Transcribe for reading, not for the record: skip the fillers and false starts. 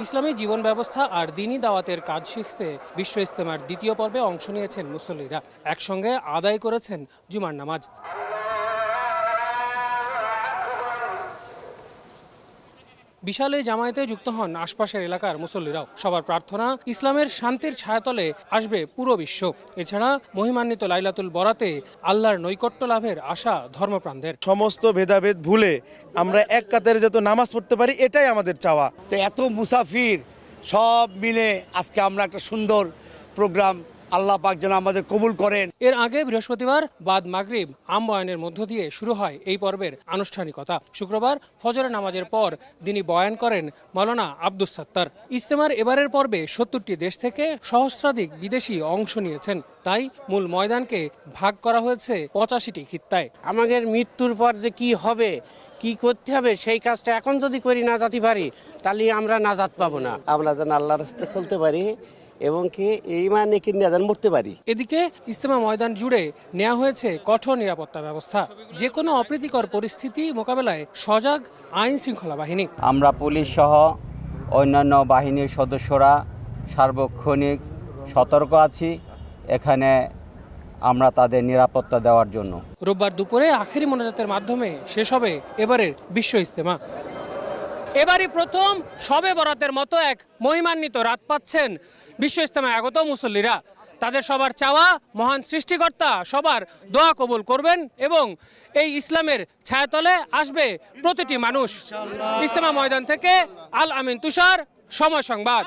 ইসলামী জীবন ব্যবস্থা আর দ্বীনি দাওয়াতের কাজ শিখতে বিশ্ব ইজতেমার দ্বিতীয় পর্বে অংশ নিয়েছেন মুসল্লিরা। একসঙ্গে আদায় করেছেন জুমার নামাজ। বিশাল এই জামায়াতে যুক্ত হন আশপাশের এলাকার মুসল্লিরাও। সবার প্রার্থনা, ইসলামের শান্তির ছায়াতলে আসবে পুরো বিশ্ব। এছাড়া মহিমান্বিত লাইলাতুল বরাতে আল্লাহর নৈকট্য লাভের আশা ধর্মপ্রাণদের। সমস্ত ভেদাভেদ ভুলে আমরা এক কাতারে যত নামাজ পড়তে পারি, এটাই আমাদের চাওয়া। তো এত মুসাফির সব মিলে আজকে আমরা একটা সুন্দর প্রোগ্রাম আল্লাহ পাক যেন আমাদের কবুল করেন। এর আগে বৃহস্পতিবার বাদ মাগরিব বয়ানের মধ্য দিয়ে শুরু হয় এই পর্বের আনুষ্ঠানিকতা। শুক্রবার ফজরের নামাজের পর তিনি বয়ান করেন মাওলানা আব্দুস সাত্তার। ইজতেমার এবারের পর্বে ৭০টি দেশ থেকে সহস্রাধিক বিদেশি অংশ নিয়েছেন। তাই মূল ময়দানকে ভাগ করা হয়েছে ৮৫টি খিত্তায়। আমাদের মৃত্যুর পর যে কি হবে, কি করতে হবে, সেই কাজটা এখন যদি করি না যেতে পারি, তাহলে আমরা নাজাত পাবো না। আমরা যেন আল্লাহর রাস্তায় চলতে পারি এবং কি এই মানে কি নিয়ে মরতে পারি। এদিকে ইজতেমা ময়দান জুড়ে নেওয়া হয়েছে কঠোর নিরাপত্তা ব্যবস্থা। যে কোনো অপ্রীতিকর পরিস্থিতি মোকাবেলায় সজাগ আইন শৃঙ্খলা বাহিনী। আমরা পুলিশ সহ অন্যান্য বাহিনীর সদস্যরা সার্বক্ষণিক সতর্ক আছি এখানে আমরা তাদের নিরাপত্তা দেওয়ার জন্য। রোববার দুপুরে আখেরি মোনাজাতের মাধ্যমে শেষ হবে এবারের বিশ্ব ইজতেমা। এবারই প্রথম শবে বরাতের মতো এক মহিমান্বিত রাত পাচ্ছেন বিশ্ব ইজতেমায় আগত মুসল্লিরা। তাদের সবার চাওয়া, মহান সৃষ্টিকর্তা সবার দোয়া কবুল করবেন এবং এই ইসলামের ছায়াতলে আসবে প্রতিটি মানুষ। ইজতেমা ময়দান থেকে আল আমিন তুষার, সময় সংবাদ।